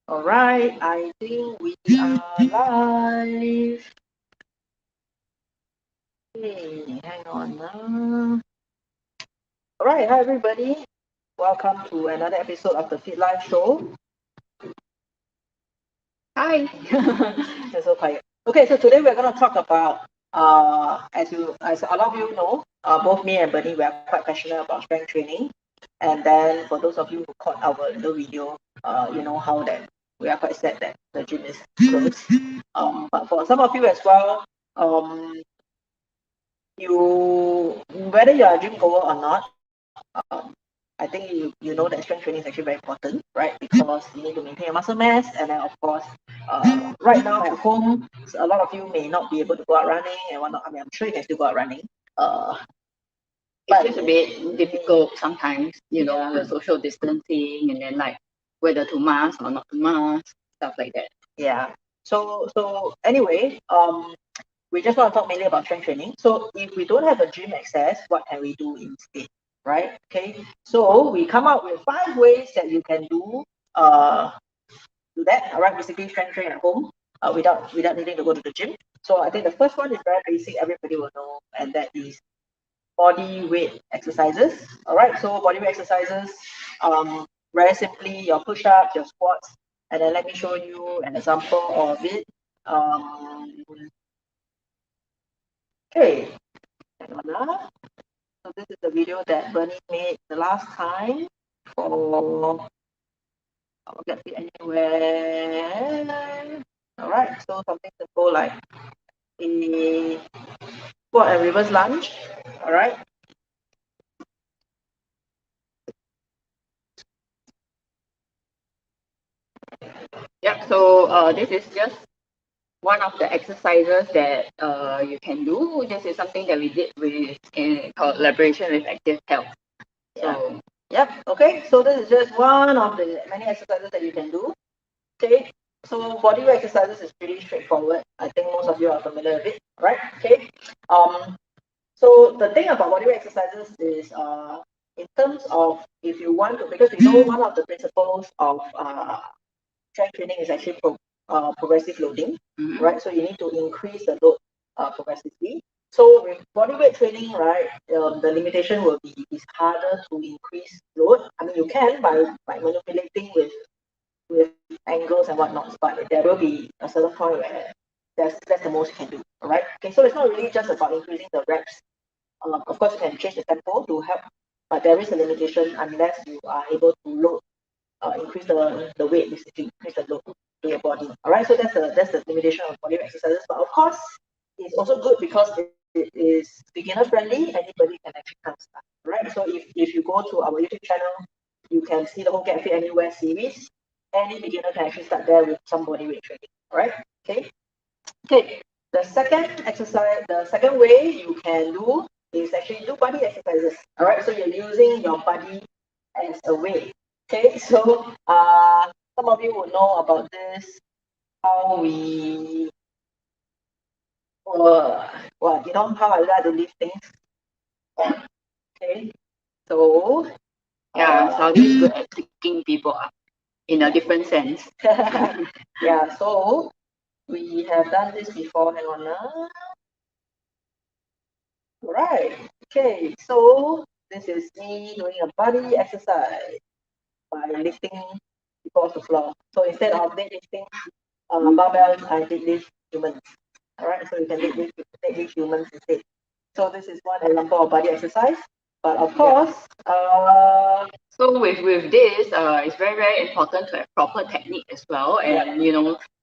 All right, I think we are live. Okay, hang on. All right, hi everybody. Welcome to another episode of the Fit Life Show. Hi. You're so quiet. Okay, so today we're going to talk about, as a lot of you know, both me and Bernie, we are quite passionate about strength training. And then for those of you who caught our little video, you know how that we are quite sad that the gym is closed. But for some of you as well, you whether you are a gym goer or not, I think you know that strength training is actually very important, right? Because you need to maintain your muscle mass, and then of course, right now at home, a lot of you may not be able to go out running and whatnot. I mean, I'm sure you can still go out running. It's just a bit difficult sometimes, the social distancing and then like whether to mask or not to mask, stuff like that. Yeah. So anyway, we just want to talk mainly about strength training. So if we don't have a gym access, what can we do instead? Right? Okay. So we come up with 5 ways that you can do that. All right, basically strength train at home without needing to go to the gym. So I think the first one is very basic, everybody will know, and that is body weight exercises. All right, so body weight exercises, very simply your push-ups, your squats, and then let me show you an example of it. Okay, so this is the video that Bernie made the last time for Get Fit Anywhere. All right, so something simple like a squat and reverse lunge. All right. Yeah, so this is just one of the exercises that you can do. This is something that we did in collaboration with Active Health. So, yep. Okay. So this is just one of the many exercises that you can do. Okay. So body weight exercises is pretty straightforward. I think most of you are familiar with it, right? Okay. So the thing about body weight exercises is, in terms of if you want to, because we know one of the principles of strength training is actually progressive loading, right? So you need to increase the load progressively. So with bodyweight training, right, the limitation will be it's harder to increase load. I mean, you can by manipulating with angles and whatnot, but there will be a certain point where that's the most you can do. All right. Okay. So it's not really just about increasing the reps. Of course, you can change the tempo to help, but there is a limitation unless you are able to load, increase the weight, basically increase the load to your body. All right. So that's the limitation of body exercises. But of course, it's also good because it is beginner friendly. Anybody can actually come start. Right. So if you go to our YouTube channel, you can see the whole Get Fit Anywhere series. Any beginner can actually start there with some body weight training. All right. Okay. Okay. The second exercise, the second way you can do is actually do body exercises. All right. So you're using your body as a weight. Okay. So some of you will know about this. How we well, you know how I like to lift things. Okay. So Saudi is good at picking people up in a different sense. yeah, so we have done this before. Hang on. Right. Okay. So this is me doing a body exercise by lifting people off the floor. So instead of deadlifting barbells, I deadlift humans. All right. So you can deadlift humans instead. So this is one example of body exercise. But of course, so with this, it's very very important to have proper technique as well. And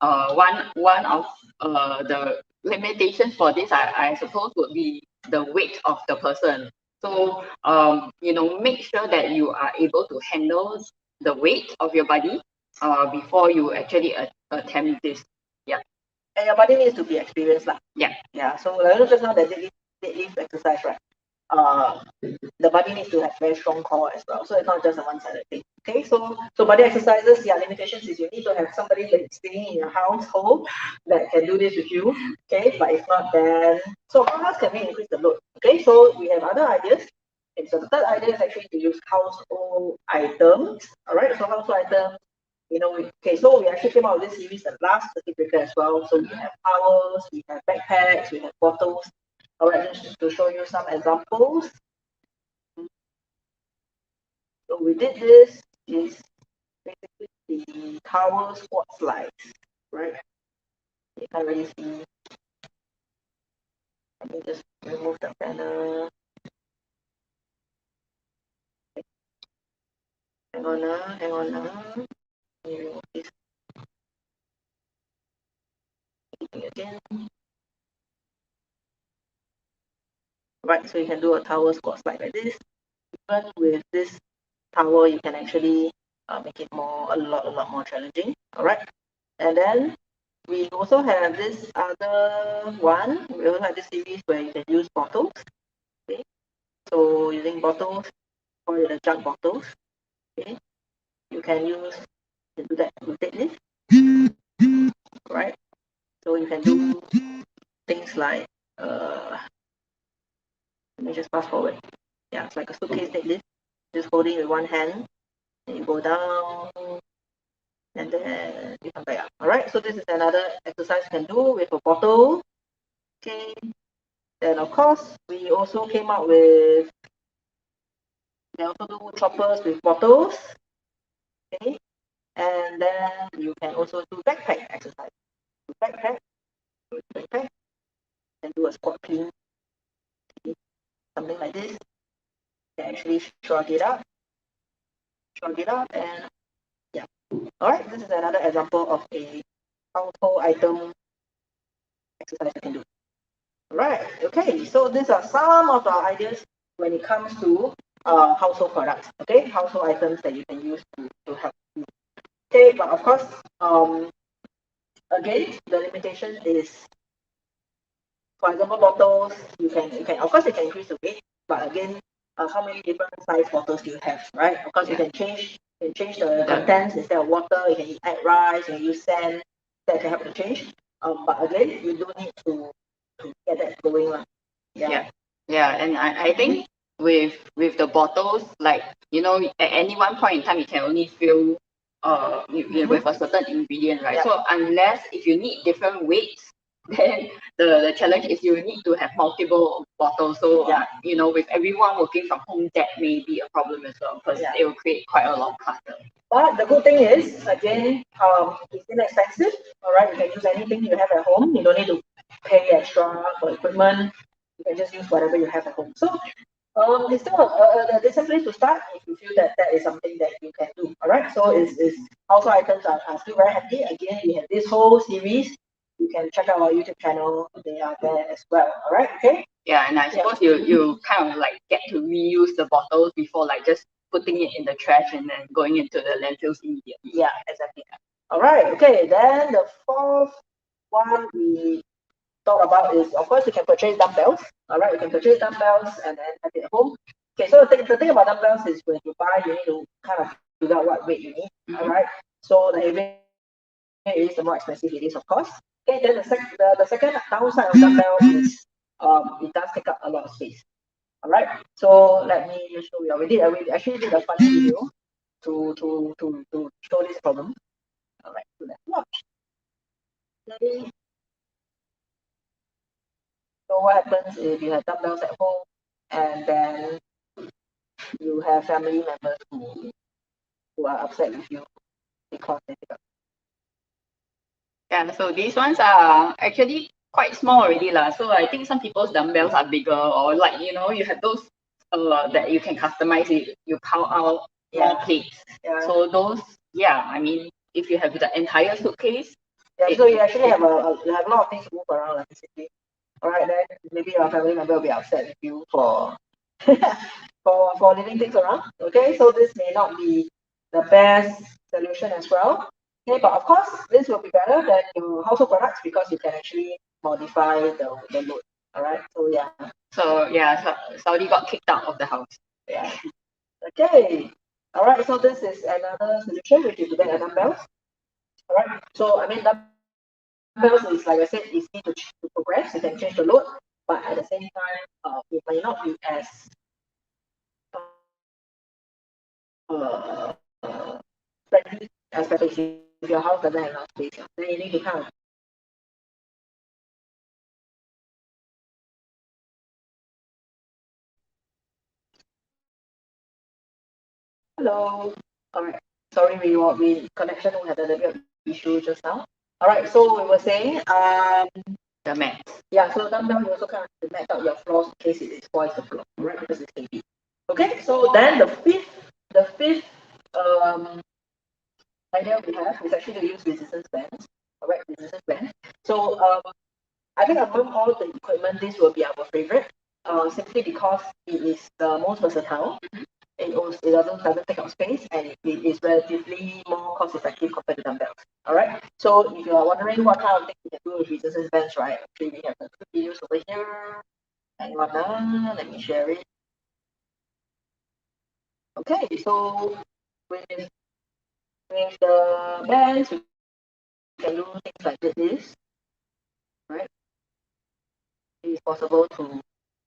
one of the limitations for this, I suppose, would be the weight of the person. So make sure that you are able to handle the weight of your body before you actually attempt this. Yeah. And your body needs to be experienced, lah. Yeah. Yeah. So like just now the deadlift exercise, right? The body needs to have very strong core as well. So it's not just a one-sided thing. Okay, so body exercises, limitations is you need to have somebody that's staying in your household that can do this with you. Okay, but if not, then so how else can we increase the load? Okay, so we have other ideas. Okay, so the third idea is actually to use household items. All right, so household items So we actually came out with this series the last circuit breaker as well. So we have towels, we have backpacks, we have bottles. All right, just to show you some examples. So we did this is basically the towel squat slides, right? You can't really see. Let me just remove the banner. Hang on now. Let me remove this again. Right, so you can do a towel squat slide like this. Even with this towel, you can actually make it a lot more challenging. All right, and then we also have this other one. We also have this series where you can use bottles. Okay, so using bottles, or the jug bottles. Okay, you can do that with deadlift. Right, so you can do things like let me just fast forward. Yeah, it's like a suitcase deadlift. Just holding with one hand, and you go down, and then you come back up. All right, so this is another exercise you can do with a bottle. Okay, then of course we also came out with, we also do choppers with bottles. Okay, and then you can also do backpack exercise. Backpack, and do a squat clean. Okay, something like this. You can actually shrug it up, and yeah. All right, this is another example of a household item exercise you can do. Right. Okay. So these are some of the ideas when it comes to household products. Okay, household items that you can use to help you. Okay, but of course, again, the limitation is, for example, bottles. You can of course you can increase the weight, but again, how many different size bottles do you have, right? Of course, you can change the contents. Instead of water, you can add rice, you can use sand. That can help to change. But again, you do need to get that going. Yeah, and I think with the bottles, like at any one point in time you can only fill with a certain ingredient, right? So unless if you need different weights, then the challenge is you need to have multiple bottles. So with everyone working from home, that may be a problem as well, because it will create quite a lot of clutter. But the good thing is, again, it's inexpensive. All right, you can use anything you have at home. You don't need to pay extra for equipment. You can just use whatever you have at home. So it's still a decent place to start if you feel that is something that you can do. All right, so it's household items are still very handy. Again, we have this whole series. You can check out our YouTube channel. They are there as well. All right, okay. Yeah, and I suppose you kind of like get to reuse the bottles before like just putting it in the trash and then going into the landfills immediately. Yeah, exactly. All right, okay. Then the fourth one we talk about is, of course, you can purchase dumbbells. All right, you can purchase dumbbells and then have it at home. Okay, so the thing about dumbbells is when you buy, you need to kind of figure out what weight you need. All right, so the heavier it is, the more expensive it is, of course. Okay, then the second downside of dumbbell is it does take up a lot of space. All right, so let me just show you. We actually did a funny video to show this problem. All right, so let's watch. Okay. So what happens if you have dumbbells at home and then you have family members who are upset with you because they pick up? Yeah, so these ones are actually quite small already lah. So I think some people's dumbbells are bigger, or like you have those that you can customize it. You pile out more plates. Yeah. So those, I mean, if you have the entire suitcase. Yeah, so you actually have you have a lot of things to move around, basically. All right, then maybe your family member will be upset with you for for leaving things around. Okay, so this may not be the best solution as well. Okay, but of course, this will be better than your household products because you can actually modify the load. All right, so yeah. So Saudi got kicked out of the house. Yeah. Okay. All right, so this is another solution, which is to get a dumbbells. All right, so I mean dumbbells is, like I said, easy to progress. You can change the load, but at the same time, it may not be as friendly as especially if your house doesn't have enough space. Then you need to kind of hello. All right. Sorry, we connection we had a little bit of issue just now. All right. So we were saying the mat. Yeah. So dumbbell you also kind of have to match out your floors in case it spoils the floor, right? Because it's heavy. Okay. So then the fifth idea we have is actually to use resistance bands. All right, resistance bands. So I think among all the equipment, this will be our favorite. Simply because it is the most versatile. It doesn't take up space and it is relatively more cost effective compared to dumbbells. Alright. So if you are wondering what kind of things you can do with resistance bands, right? Actually we have the two videos over here. Hang on, let me share it. Okay, so with the bands you can do things like this, right? It is possible to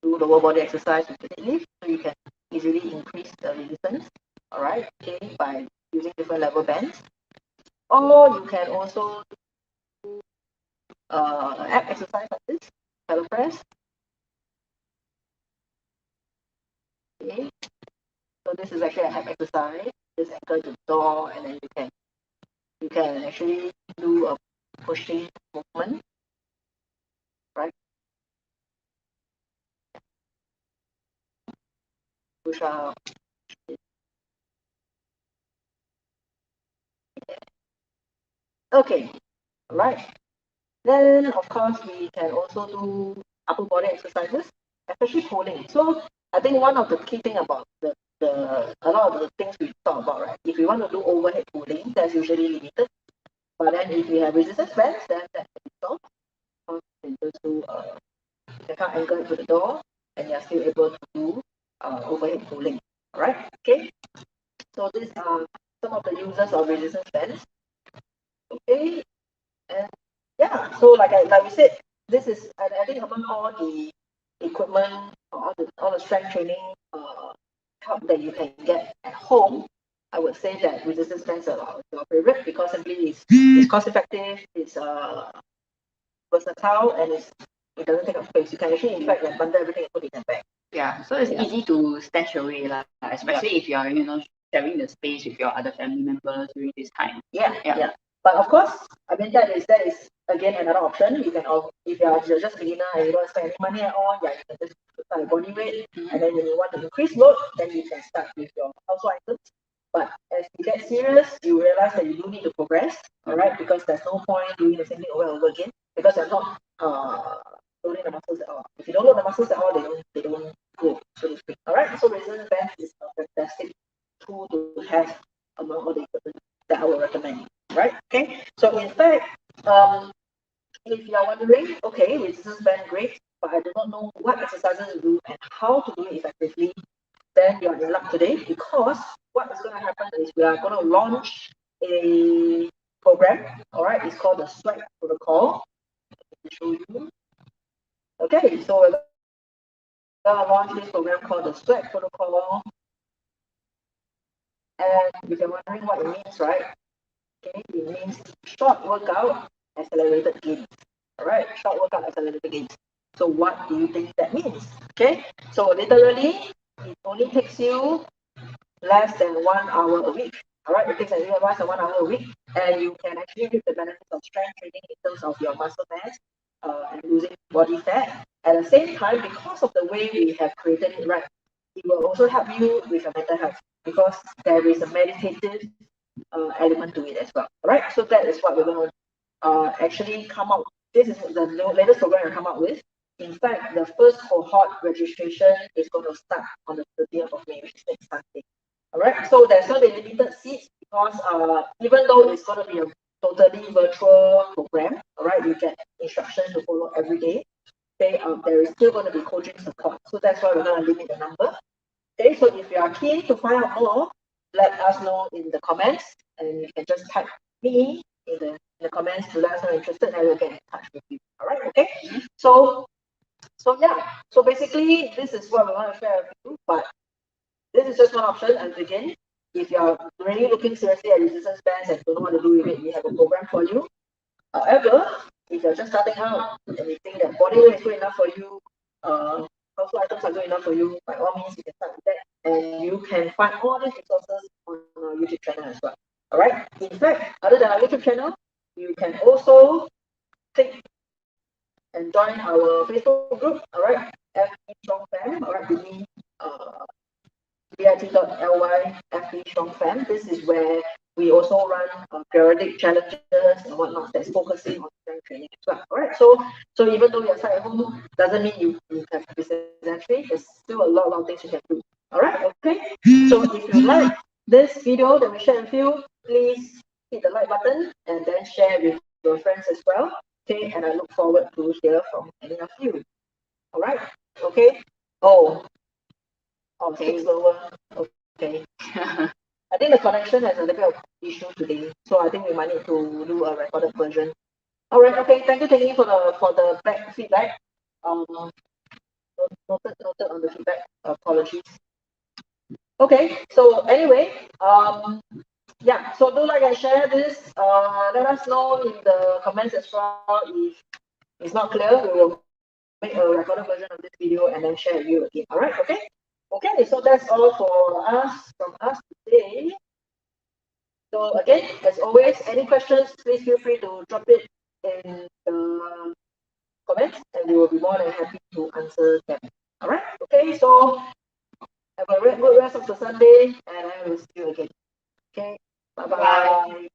do lower body exercise with the deadlift, so you can easily increase the resistance, all right, okay, by using different level bands. Or you can also do ab exercise like this, pedal press. Okay, so this is actually a ab exercise. Just anchor the door, and then you can actually do a pushing movement, right? Push up. Okay, all right. Then, of course, we can also do upper body exercises, especially pulling. So, I think one of the key thing about a lot of the things we talk about, right? If we want to do overhead pulling, that's usually limited. But then, if we have resistance bands, then that can be solved. You can just do you can anchor to the door, and you're still able to do overhead pulling. All right? Okay. So these are some of the uses of resistance bands. Okay. And yeah, so like we said, this is I think among all the equipment, all the strength training help that you can get at home, I would say that resistance bands are your favorite because simply it's cost effective, it's versatile, and it doesn't take up space. You can actually in fact like bundle everything and put it in a bag. Yeah, so it's easy to stash away, especially if you're sharing the space with your other family members during this time. Yeah. But of course, I mean that is again another option. You can if you're just beginner and you don't spend any money at all, yeah, you can just start with body weight, and then when you want to increase load, then you can start with your household items. But as you get serious, you realize that you do need to progress, all right? Because there's no point doing the same thing over and over again because they're not loading the muscles at all. If you don't load the muscles at all, they don't grow, so to speak. All right. So resistance band is a fantastic tool to have among all the equipment that I will recommend. Right? Okay. So in fact, if you are wondering, okay, resistance band great, but I do not know what exercises to do and how to do it effectively, then you're in luck today because what is going to happen is we are going to launch a program. All right, it's called the Sweat Protocol. Let me show you. Okay, so we're going to launch this program called the Sweat Protocol. And if you're wondering what it means, right? Okay, it means short workout, accelerated gains. All right, short workout, accelerated gains. So what do you think that means? Okay, so literally, it only takes you less than 1 hour a week. All right, it takes you less than 1 hour a week, and you can actually reap the benefits of strength training in terms of your muscle mass and losing body fat. At the same time, because of the way we have created it, right, it will also help you with your mental health because there is a meditative element to it as well. All right, so that is what we're going to actually come out. This is the latest program we come out with. In fact, the first cohort registration is going to start on the 30th of May, which is next Sunday. All right, so there's going to be limited seats because even though it's going to be a totally virtual program, all right, you get instructions to follow every day. Okay, there is still going to be coaching support, so that's why we're going to limit the number. Okay, so if you are keen to find out more, let us know in the comments, and you can just type me in the comments to let us know you're interested, and I will get in touch with you. All right, okay. So yeah, so basically this is what we want to share with you, but this is just one option. And again, if you're really looking seriously at resistance bands and don't know what to do with it, we have a program for you. However, if you're just starting out and you think that body weight is good enough for you, household items are good enough for you, by all means you can start with that, and you can find all these resources on our YouTube channel as well. All right. In fact, other than our YouTube channel, you can also click and join our Facebook group. All right, FB Strong Fam. All right, with me, bit.ly FB Strong Fam. This is where we also run periodic challenges and whatnot that's focusing on strength training as well. All right, so even though you're stuck at home, doesn't mean you have to be sedentary. There's still a lot of things you can do. All right, okay. So if you like this video that we shared with you, please hit the like button and then share with your friends as well. Okay, and I look forward to hear from any of you. All right, okay. Speak slower. Okay. I think the connection has a little bit of issue today, so I think we might need to do a recorded version. All right. Okay. Thank you, Tangy, for the back feedback. Noted on the feedback. Apologies. Okay. So anyway, yeah. So do like and share this. Let us know in the comments as well if it's not clear. We will make a recorded version of this video and then share with you again. All right. Okay. Okay, so that's all from us today. So again, as always, any questions, please feel free to drop it in the comments and we will be more than happy to answer them. All right, okay, so have a good rest of the Sunday and I will see you again. Okay, bye-bye.